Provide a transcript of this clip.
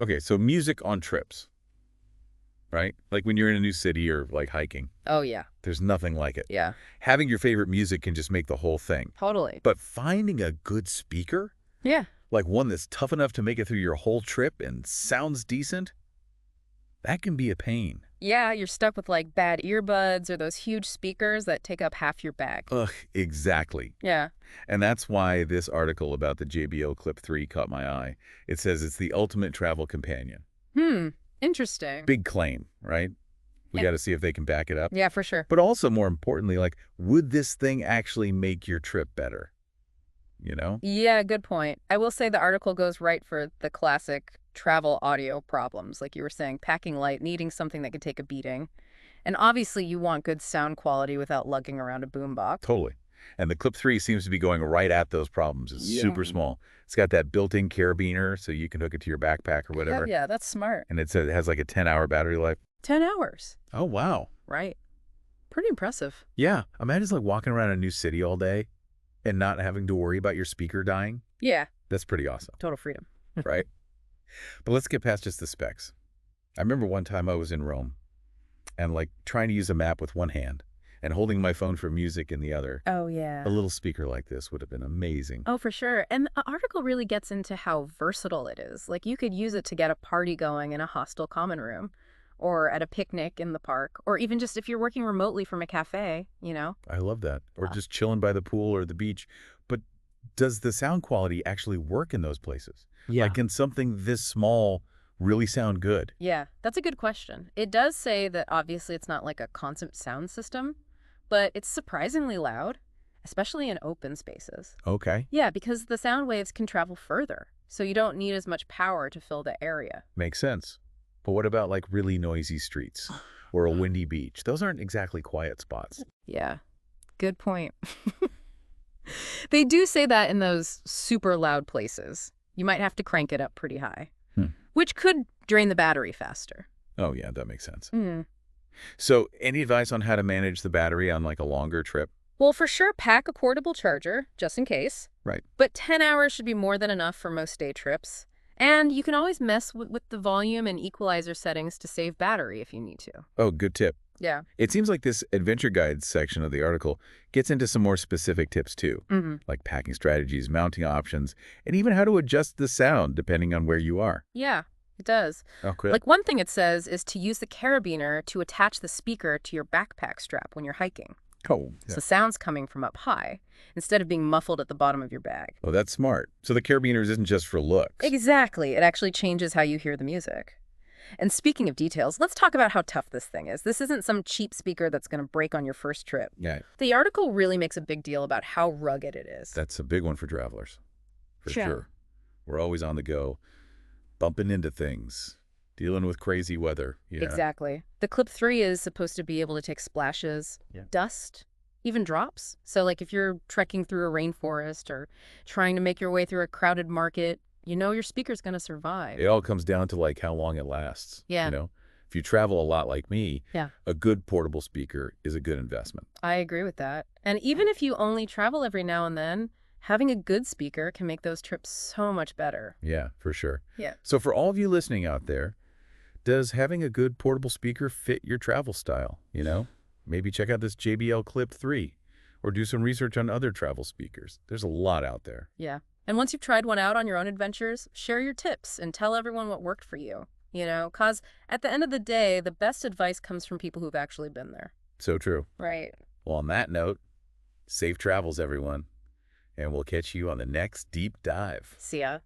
Okay, so music on trips, right? Like when you're in a new city or like hiking, Oh, yeah. there's nothing like it. Yeah. Having your favorite music can just make the whole thing. Totally. But finding a good speaker, Yeah. like one that's tough enough to make it through your whole trip and sounds decent, that can be a pain. Yeah, you're stuck with like bad earbuds or those huge speakers that take up half your bag. Ugh, exactly. Yeah. And that's why this article about the JBL Clip 3 caught my eye. It says it's the ultimate travel companion. Hmm. Interesting. Big claim, right? We Yeah. got to see if they can back it up. Yeah, for sure. But also, more importantly, like, would this thing actually make your trip better? You know? Yeah, good point. I will say the article goes right for the classic travel audio problems, like you were saying, packing light, needing something that could take a beating. And obviously, you want good sound quality without lugging around a boombox. Totally. And the Clip 3 seems to be going right at those problems. It's super small. It's got that built-in carabiner, so you can hook it to your backpack or whatever. Yeah, that's smart. And it has like a 10-hour battery life. 10 hours. Oh, wow. Right. Pretty impressive. Yeah. Imagine just like walking around a new city all day and not having to worry about your speaker dying. Yeah, That's pretty awesome, total freedom. right? But let's get past just the specs. I remember one time I was in Rome and like trying to use a map with one hand and holding my phone for music in the other. Oh, yeah. A little speaker like this would have been amazing. Oh, for sure. And the article really gets into how versatile it is. Like, you could use it to get a party going in a hostel common room, or at a picnic in the park, or even just if you're working remotely from a cafe, you know? I love that. Or Uh, just chilling by the pool or the beach. But does the sound quality actually work in those places? Yeah. Like, can something this small really sound good? Yeah, that's a good question. It does say that obviously it's not like a constant sound system, but it's surprisingly loud, especially in open spaces. Okay. Yeah, because the sound waves can travel further, so you don't need as much power to fill the area. Makes sense. But what about like really noisy streets or a windy beach? Those aren't exactly quiet spots. Yeah, good point. They do say that in those super loud places, you might have to crank it up pretty high, Hmm. which could drain the battery faster. Oh, yeah, that makes sense. Mm. So any advice on how to manage the battery on like a longer trip? Well, for sure, pack a portable charger, just in case. Right. But 10 hours should be more than enough for most day trips. And you can always mess with the volume and equalizer settings to save battery if you need to. Oh, good tip. Yeah. It seems like this adventure guides section of the article gets into some more specific tips too, Mm-hmm. like packing strategies, mounting options, and even how to adjust the sound depending on where you are. Yeah, it does. Oh, cool. Like one thing it says is to use the carabiner to attach the speaker to your backpack strap when you're hiking. Oh, So sound's coming from up high instead of being muffled at the bottom of your bag. well, that's smart. So the carabiners isn't just for looks. Exactly. It actually changes how you hear the music. And speaking of details, let's talk about how tough this thing is. This isn't some cheap speaker that's going to break on your first trip. Yeah, The article really makes a big deal about how rugged it is. that's a big one for travelers, for Sure. sure. We're always on the go, bumping into things, dealing with crazy weather. Yeah. Exactly. The Clip 3 is supposed to be able to take splashes, dust, even drops. So like if you're trekking through a rainforest or trying to make your way through a crowded market, you know your speaker's going to survive. It all comes down to like how long it lasts. Yeah. You know, if you travel a lot like me, Yeah. a good portable speaker is a good investment. I agree with that. And even if you only travel every now and then, having a good speaker can make those trips so much better. Yeah, for sure. Yeah. So for all of you listening out there, does having a good portable speaker fit your travel style? You know, maybe check out this JBL Clip 3 or do some research on other travel speakers. There's a lot out there. Yeah. And once you've tried one out on your own adventures, share your tips and tell everyone what worked for you. You know, because at the end of the day, the best advice comes from people who've actually been there. So true. Right. Well, on that note, safe travels, everyone. And we'll catch you on the next deep dive. See ya.